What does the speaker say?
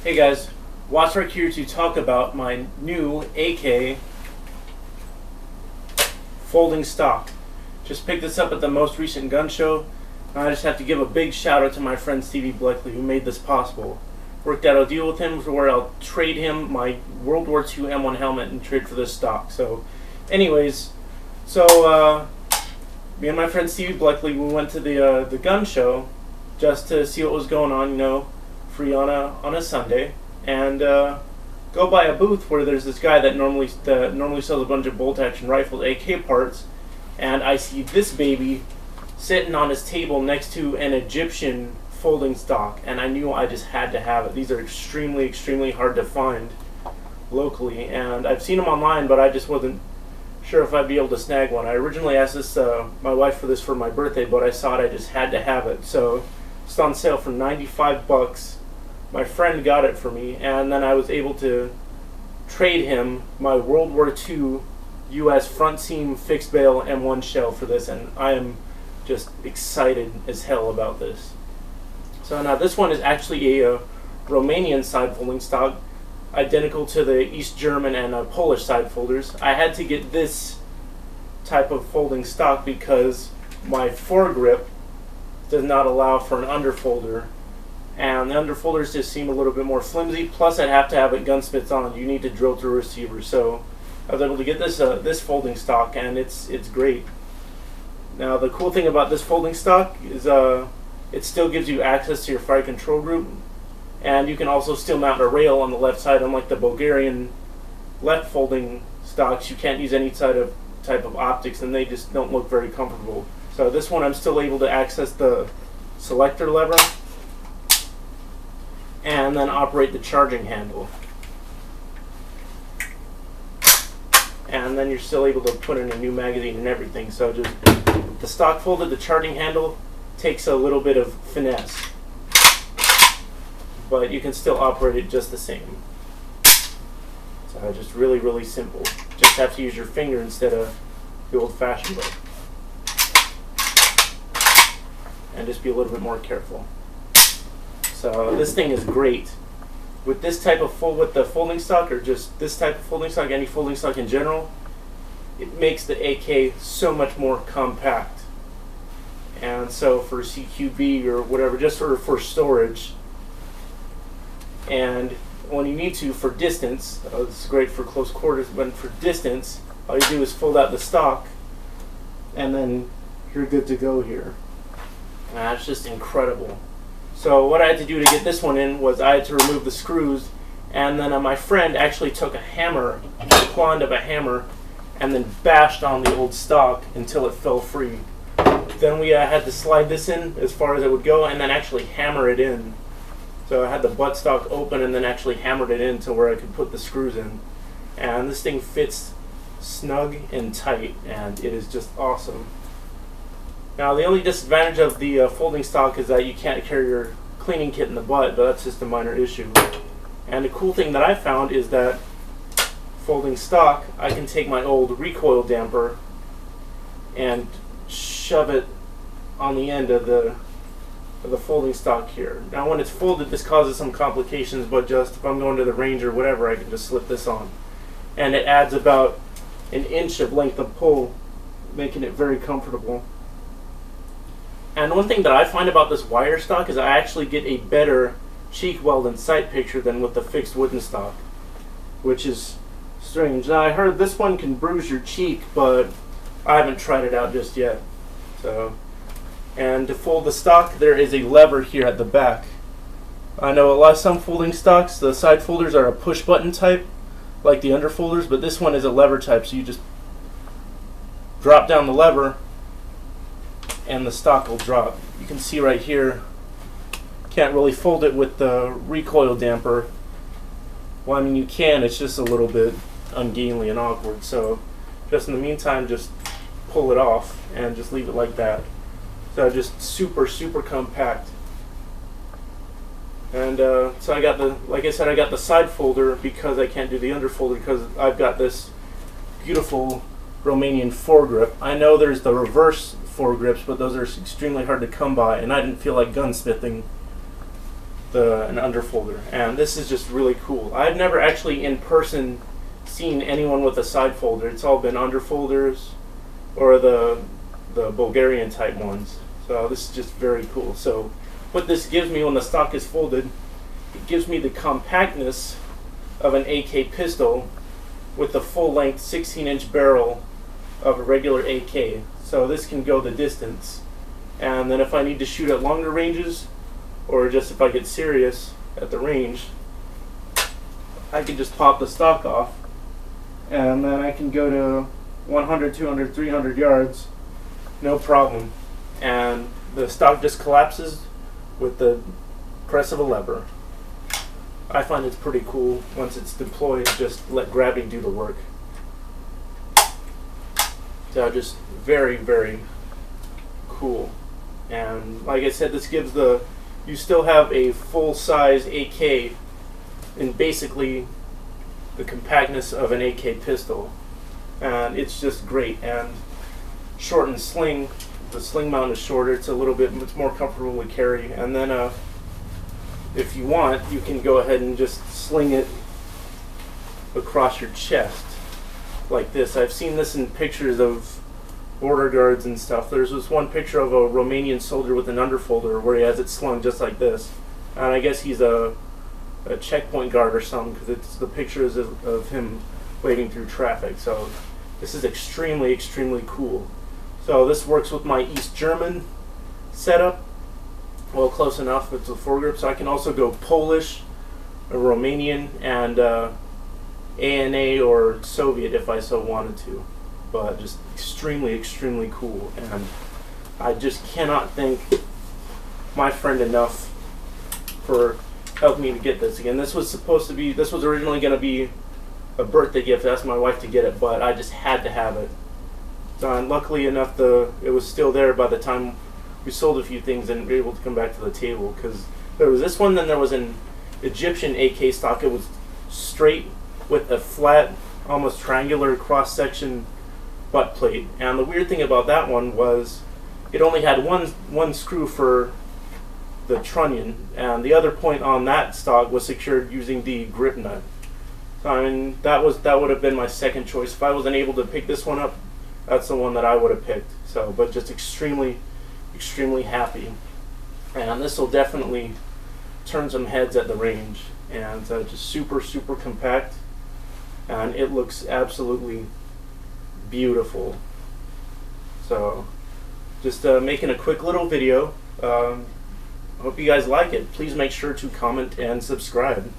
Hey guys, Watchrock here to talk about my new AK folding stock. Just picked this up at the most recent gun show. I just have to give a big shout out to my friend Stevie Bleckley who made this possible. Worked out a deal with him where I'll trade him my World War II M1 helmet and trade for this stock. So anyways, me and my friend Stevie Bleckley, we went to the gun show just to see what was going on, you know, free on a Sunday, and go by a booth where there's this guy that normally sells a bunch of bolt action rifles, AK parts, and I see this baby sitting on his table next to an Egyptian folding stock, and I knew I just had to have it. These are extremely hard to find locally, and I've seen them online, but I just wasn't sure if I'd be able to snag one. I originally asked my wife for this for my birthday, but I saw it, I just had to have it. So it's on sale for 95 bucks. My friend got it for me, and then I was able to trade him my World War II US front seam fixed barrel M1 shell for this, and I am just excited as hell about this. So now this one is actually a Romanian side folding stock, identical to the East German and Polish side folders. I had to get this type of folding stock because my foregrip does not allow for an underfolder, and the underfolders just seem a little bit more flimsy, plus I'd have to have it gunsmiths on. You need to drill through a receiver. So I was able to get this folding stock, and it's great. Now the cool thing about this folding stock is it still gives you access to your fire control group, and you can also still mount a rail on the left side. Unlike the Bulgarian left folding stocks, you can't use any type of optics, and they just don't look very comfortable. So this one I'm still able to access the selector lever and then operate the charging handle. And then you're still able to put in a new magazine and everything. So just the stock folded, the charging handle takes a little bit of finesse, but you can still operate it just the same. So just really simple. Just have to use your finger instead of the old-fashioned way, and just be a little bit more careful. So this thing is great. With this type of with the folding stock, or just this type of folding stock, any folding stock in general, it makes the AK so much more compact. And so for CQB or whatever, just for storage, and when you need to for distance, this is great for close quarters, but for distance, all you do is fold out the stock, and then you're good to go here. And that's just incredible. So what I had to do to get this one in was I had to remove the screws, and then my friend actually took a hammer, the claw end of a hammer, and then bashed on the old stock until it fell free. Then we had to slide this in as far as it would go, and then actually hammer it in. So I had the buttstock open and then actually hammered it in to where I could put the screws in. And this thing fits snug and tight, and it is just awesome. Now the only disadvantage of the folding stock is that you can't carry your cleaning kit in the butt, but that's just a minor issue. And the cool thing that I found is that folding stock, I can take my old recoil damper and shove it on the end of the folding stock here. Now when it's folded, this causes some complications, but just if I'm going to the range or whatever, I can just slip this on. And it adds about an inch of length of pull, making it very comfortable. And one thing that I find about this wire stock is I actually get a better cheek weld and sight picture than with the fixed wooden stock, which is strange. Now I heard this one can bruise your cheek, but I haven't tried it out just yet. So, and to fold the stock, there is a lever here at the back. I know some folding stocks, the side folders are a push button type, like the underfolders, but this one is a lever type, so you just drop down the lever and the stock will drop. You can see right here, can't really fold it with the recoil damper. Well, I mean you can, it's just a little bit ungainly and awkward. So just in the meantime, just pull it off and just leave it like that. So just super compact. And so I got like I said, I got the side folder because I can't do the underfolder because I've got this beautiful Romanian foregrip. I know there's the reverse foregrips, but those are extremely hard to come by, and I didn't feel like gunsmithing an underfolder, and this is just really cool. I've never actually in person seen anyone with a side folder. It's all been underfolders or the Bulgarian type ones. So this is just very cool. So what this gives me when the stock is folded, it gives me the compactness of an AK pistol with the full length 16-inch barrel of a regular AK. So this can go the distance, and then if I need to shoot at longer ranges, or just if I get serious at the range, I can just pop the stock off, and then I can go to 100, 200, 300 yards, no problem. And the stock just collapses with the press of a lever. I find it's pretty cool. Once it's deployed, just let gravity do the work. So just very, very cool. And like I said, this gives you still have a full-size AK in basically the compactness of an AK pistol, and it's just great. And shortened sling, the sling mount is shorter, it's more comfortable to carry. And then if you want, you can go ahead and just sling it across your chest like this. I've seen this in pictures of border guards and stuff. There's this one picture of a Romanian soldier with an underfolder where he has it slung just like this, and I guess he's a checkpoint guard or something, because it's the pictures of him waving through traffic. So this is extremely, extremely cool. So this works with my East German setup, well, close enough with the foregrip. So I can also go Polish, Romanian, and ANA or Soviet if I so wanted to. But just extremely, extremely cool, and I just cannot thank my friend enough for helping me to get this. Again, this was originally going to be a birthday gift. I asked my wife to get it, but I just had to have it. So, and luckily enough, it was still there by the time we sold a few things and were able to come back to the table, because there was this one, then there was an Egyptian AK stock. It was straight with a flat, almost triangular cross-section butt plate, and the weird thing about that one was it only had one screw for the trunnion, and the other point on that stock was secured using the grip nut. So I mean, that would have been my second choice. If I wasn't able to pick this one up, that's the one that I would have picked. So, but just extremely, extremely happy, and this will definitely turn some heads at the range. And just super, super compact, and it looks absolutely beautiful. So just making a quick little video. Hope you guys like it. Please make sure to comment and subscribe.